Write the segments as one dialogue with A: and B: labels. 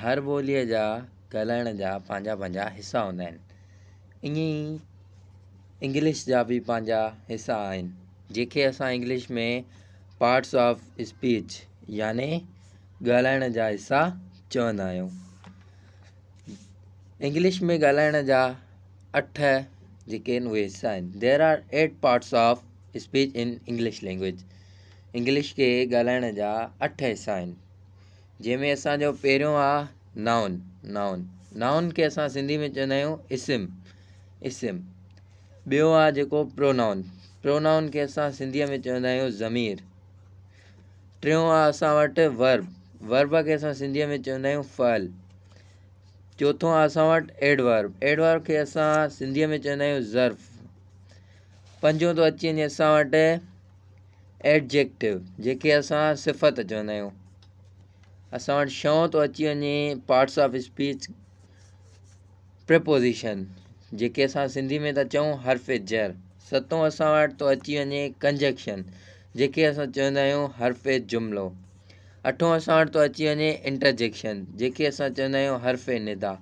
A: हर ॿोलीअ जा ॻाल्हाइण जा पंहिंजा पंहिंजा हिसा हूंदा आहिनि। ईअं ई इंग्लिश जा बि पंहिंजा हिसा आहिनि जेके असां इंग्लिश में पार्ट्स ऑफ स्पीच याने ॻाल्हाइण जा हिसा चवंदा आहियूं। इंग्लिश में ॻाल्हाइण जा 8 जेके आहिनि उहे हिसा आहिनि। There are 8 parts of speech in English language. English खे ॻाल्हाइण जा 8 हिसा आहिनि, जंहिंमें असांजो पहिरियों आहे नाउन खे असां सिंधी में चवंदा आहियूं इस्म। ॿियो आहे जेको प्रोनाउन खे असां सिंधीअ में चवंदा आहियूं ज़मीर। टियों आहे असां वटि वर्ब खे असां सिंधीअ में चवंदा आहियूं फ़अल। चोथों आहे असां वटि एडवर्ब खे असां सिंधीअ में चवंदा आहियूं ज़र्फ़। पंजों थो अची वञे असां वटि एडजेक्टिव, जेके असां सिफ़त चवंदा आहियूं। असां वटि 6 थो अची वञे पार्ट्स ऑफ स्पीच प्रिपोज़िशन, जेके असां सिंधी में था चऊं हर्फ़ जर। 7 असां वटि थो अची वञे कंजक्शन, जेके असां चवंदा आहियूं हर्फ़ जुमिलो। 8 असां वटि थो अची वञे इंटरजेक्शन, जेके असां चवंदा आहियूं हर्फ़ निदा।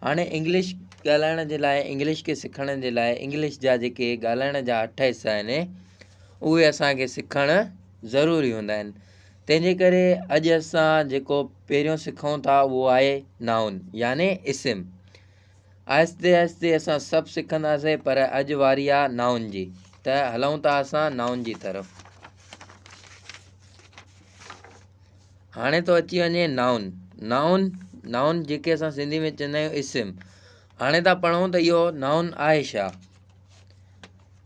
A: हाणे इंग्लिश ॻाल्हाइण जे लाइ, इंग्लिश खे सिखण जे लाइ इंग्लिश जा जेके ॻाल्हाइण जा 8 हिसा आहिनि उहे असांखे सिखणु ज़रूरी हूंदा आहिनि। तंहिंजे करे अॼु असां जेको पहिरियों सिखूं था उहो आहे नाउन याने इस्म। आहिस्ते आहिस्ते असां सभु सिखंदासीं, पर अॼु वारी आहे नाउन जी। त हलूं था असां नाउन जी तरफ़। हाणे थो अची वञे नाउन जेके असां सिंधी में चवंदा आहियूं इस्म। हाणे था पढ़ूं त इहो नाउन आहे छा,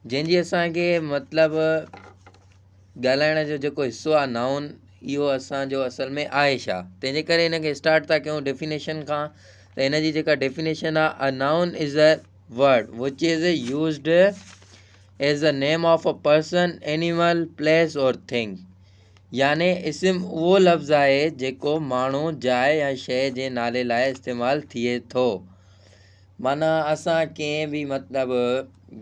A: जंहिंजी असांखे मतिलबु ॻाल्हाइण जो जेको हिसो आहे नाउन, इहो असांजो असल में आहे छा। तंहिंजे करे हिनखे स्टार्ट था कयूं डेफिनेशन खां। त हिन जी जेका डेफिनेशन आहे, a noun is a word which is used as a name of a person, animal, place or thing. याने इस्म उहो लफ़्ज़ु आहे जेको माण्हू, जाइ या शइ जे नाले लाइ इस्तेमालु थिए थो। माना असां कंहिं बि मतिलबु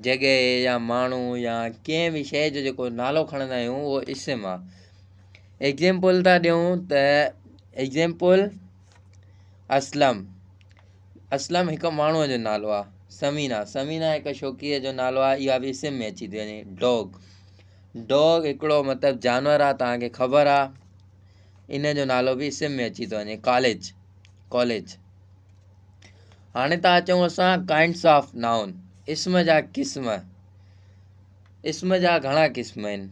A: जॻह या माण्हू या कंहिं बि शइ जो जेको नालो खणंदा आहियूं उहो इस्म आहे। एग्ज़ाम्पल था ॾियूं त एग्ज़ाम्पल असलम हिकु माण्हूअ जो नालो आहे। समीना हिकु छोकिरीअ जो नालो आहे, इहा बि इस्म में अची थी वञे। डॉग हिकिड़ो मतिलबु जानवर आहे, तव्हांखे ख़बर आहे, इन जो नालो बि इस्म में अची थो वञे। कॉलेज। हाणे था अचूं असां काइंड्स ऑफ नाउन, इस्म जा क़िस्म। इस्म जा घणा क़िस्म आहिनि,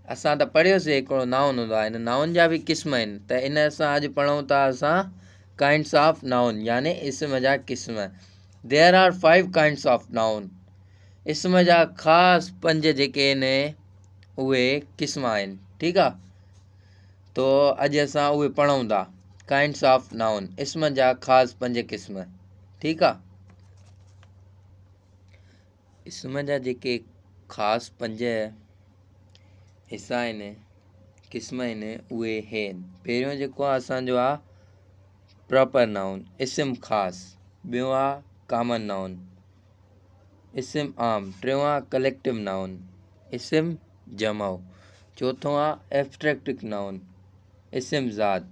A: असां त पढ़ियोसीं हिकिड़ो नाउन हूंदो आहे, हिन नाउन जा बि क़िस्म आहिनि। त इन असां अॼु पढ़ूं था असां काइंड्स ऑफ नाउन याने इस्म जा क़िस्म। There are 5 kinds of noun. इस्म जा ख़ासि 5 जेके आहिनि उहे क़िस्म आहिनि। ठीकु आहे, तो अॼु असां उहे पढ़ूं था, काइंड्स ऑफ नाउन, इस्म जा ख़ासि 5 क़िस्म। ठीकु आहे, इस्म जा जेके ख़ासि 5 हिसा आहिनि, क़िस्म आहिनि, उहे हे आहिनि। पहिरियों जेको आहे असांजो आहे प्रॉपर नाउन, इस्म ख़ासि। ॿियो आहे कॉमन नाउन, इस्म आम। टियों आहे कलेक्टिव नाउन, इस्म जमाओ। चौथों आहे एब्स्ट्रैक्ट नाउन, इस्म ज़ात।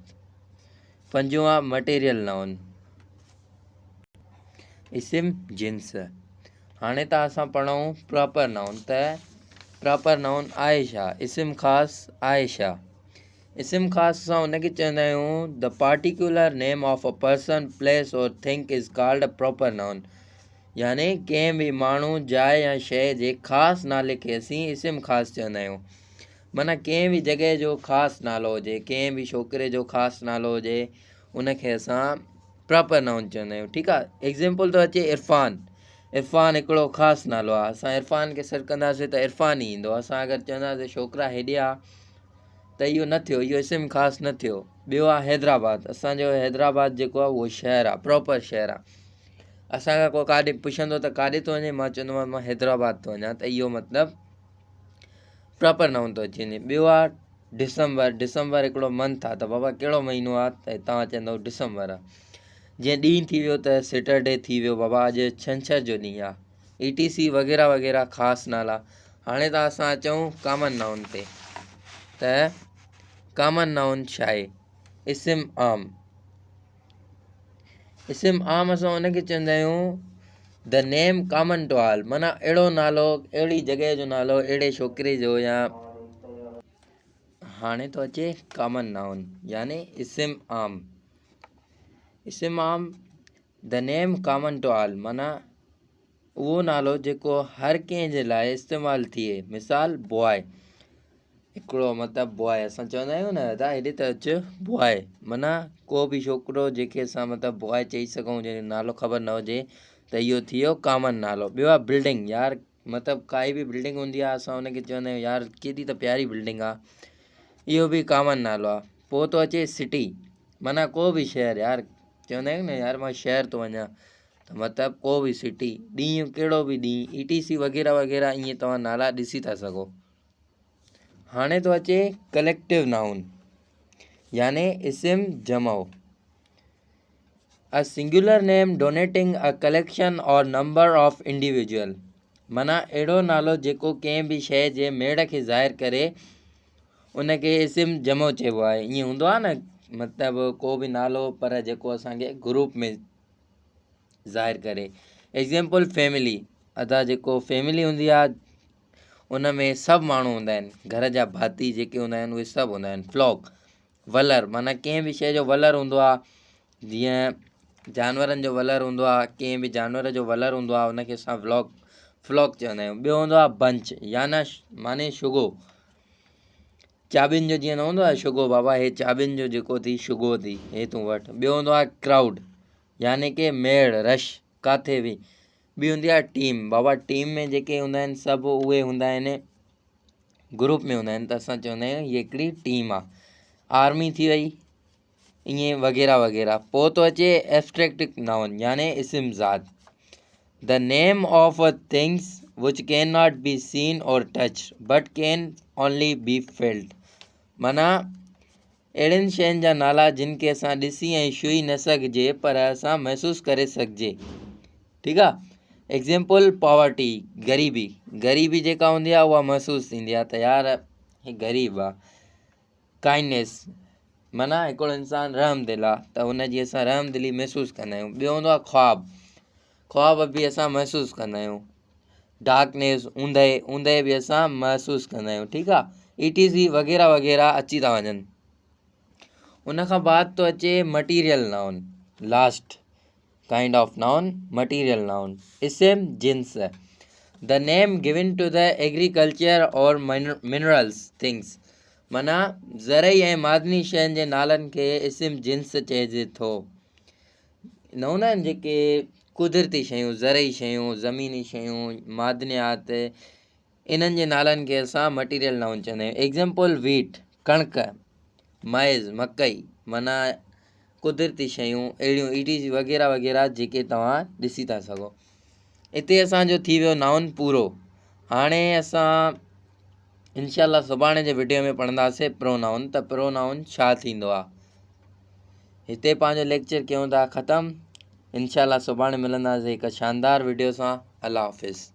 A: 5हों आहे मटेरियल नाउन, इस्म जिन्स। हाणे त असां पढ़ूं प्रॉपर नाउन। त प्रॉपर नाउन आहे छा, इस्म ख़ासि आहे छा। इस्म ख़ासि असां हुनखे चवंदा आहियूं the particular name of a person, place or thing is called a proper noun. याने कंहिं बि माण्हू, जाइ या शइ जे ख़ासि नाले खे असीं इस्म ख़ासि चवंदा आहियूं। माना कंहिं बि जॻह जो ख़ासि नालो हुजे, कंहिं बि छोकिरे जो ख़ासि नालो हुजे, उनखे असां प्रॉपर नाउन चवंदा आहियूं। ठीकु आहे, एग्ज़ाम्पल थो अचे इरफ़ान हिकिड़ो ख़ासि नालो आहे। असां इरफ़ान खे सर्च कंदासीं त इरफ़ान ई ईंदो। असां अगरि चवंदासीं छोकिरा हेॾे आहे, त इहो न थियो, इहो इस्म ख़ासि न थियो। ॿियो आहे हैदराबाद। असांजो हैदराबाद जेको आहे उहो शहरु आहे, प्रॉपर शहरु आहे। असांखां को काॾे पुछंदो त काॾे थो वञे, मां चवंदोमांसि मां हैदराबाद थो वञा, त इहो मतिलबु प्रॉपर नाउन थो अची वञे। ॿियो आहे डिसंबर हिकिड़ो मंथ आहे, त बाबा कहिड़ो महीनो आहे, त तव्हां चवंदव डिसंबर आहे। जीअं ॾींहुं थी वियो त सैटरडे थी वियो, बाबा अॼु छंछर जो ॾींहुं आहे, ETC वग़ैरह वग़ैरह ख़ासि नाला। हाणे त असां अचूं कॉमन नाउन ते। त कॉमन नाउन छा आहे, इस्म आम। इस्म आम असां उनखे चवंदा आहियूं the name common to all, माना अहिड़ो नालो, अहिड़ी जॻह जो नालो, अहिड़े छोकिरे जो, या हाणे थो अचे कॉमन नाउन यानी इस्म आम। इस्म आम the name common to all, माना उहो नालो जेको हर कंहिं जे लाइ इस्तेमालु थिए। मिसाल बॉय, हिकिड़ो मतिलबु बॉय, असां चवंदा आहियूं न दादा हेॾे त अचु बॉय, माना को बि छोकिरो जेके असां मतिलबु बॉय चई सघूं, जंहिंजो नालो ख़बर न हुजे त इहो थी वियो कॉमन नालो। ॿियो आहे बिल्डिंग, यार मतिलबु काई बि बिल्डिंग हूंदी आहे असां हुनखे चवंदा आहियूं यार केॾी त प्यारी बिल्डिंग आहे, इहो बि कॉमन नालो आहे। पोइ थो अचे सिटी, माना को बि शहर, यार चवंदा आहियूं न यार मां शहर थो वञा, त मतिलबु को बि सिटी, ॾींहुं कहिड़ो बि ॾींहुं, ETC वग़ैरह वग़ैरह, ईअं तव्हां नाला ॾिसी था सघो। हाणे थो अचे कलेक्टिव नाउन यानी इस्म जमो। A singular name donating a collection और नंबर ऑफ इंडिविजुअल, माना अहिड़ो नालो जेको कंहिं बि शइ जे मेड़ खे ज़ाहिर करे, उनखे इस्म जमो चइबो आहे। ईअं हूंदो आहे न, मतिलबु को बि नालो पर जेको असांखे ग्रुप में ज़ाहिर करे। एग्ज़ाम्पल फैमिली, अदा जेको फैमिली हूंदी आहे उन में सभु माण्हू हूंदा आहिनि, घर जा भाती जेके हूंदा आहिनि उहे सभु हूंदा आहिनि। फ्लॉक, वलर, माना कंहिं बि शइ जो वलर हूंदो आहे, जीअं जानवरनि जो वलर हूंदो आहे, कंहिं बि जानवर जो वलर हूंदो आहे, उनखे असां फ्लॉक चवंदा आहियूं। ॿियो हूंदो आहे बंच, यानी माने शुगो, चाॿियुनि जो जीअं न हूंदो आहे शुगो, बाबा हे चाॿियुनि जो जेको थी शुगो थी, हे तूं वठि। ॿियो हूंदो आहे क्राउड, यानी कि मेड़, रश, किथे बि। ॿी हूंदी आहे टीम, बाबा टीम में जेके हूंदा आहिनि सभु उहे हूंदा आहिनि, ग्रुप में हूंदा आहिनि, त असां चवंदा आहियूं हीअ हिकिड़ी टीम आहे। आर्मी थी वई, ईअं वग़ैरह वग़ैरह। पोइ थो अचे एब्स्ट्रैक्ट नाउन यानी इस्म ज़ात, the name of a things which can not be seen or touch but can only be felt, माना अहिड़ियुनि शयुनि जा नाला जिन खे असां ॾिसी ऐं छुई न सघिजे पर असां महसूसु करे सघिजे। ठीकु आहे। एग्ज़ाम्पल पॉवर्टी, ग़रीबी जेका हूंदी आहे उहा महसूसु थींदी आहे, त यार ही ग़रीब आहे। काइंडनेस, माना हिकिड़ो इंसानु रहमदिल आहे, त हुनजी असां रहमदिली महसूसु कंदा आहियूं। ॿियो हूंदो आहे ख्वाब बि असां महसूसु कंदा आहियूं। डार्कनेस, ऊंदहि बि असां महसूसु कंदा आहियूं। ठीकु आहे। ETC वग़ैरह वग़ैरह अची था वञनि। उनखां बाद थो अचे material noun, last kind of noun, material noun, इस्म जिन्स, the name given to the agriculture or minerals things, माना ज़रई ऐं मादनी शयुनि जे नालनि खे इस्म जिन्स चइजे थो। न हूंदा आहिनि जेके कुदरती शयूं, ज़रई शयूं, ज़मीनी शयूं, मादनियात, इन्हनि जे नालनि खे असां मटीरियल नाउन चवंदा आहियूं। एग्ज़ाम्पल वीट, कणिक, माइज़, मकई, माना कुदरती शयूं अहिड़ियूं ETC वग़ैरह वग़ैरह जेके तव्हां ॾिसी था सघो। हिते असांजो थी वियो नाउन पूरो। हाणे असां इंशाल्लाह सुभाणे जे वीडियो में पढ़ंदासीं प्रोनाउन, त प्रोनाउन छा थींदो आहे। हिते पंहिंजो लेक्चर कयूं था ख़तमु। इंशाल्लाह सुभाणे मिलंदासीं हिकु शानदार वीडियो सां। अल्लाह हाफ़िज़।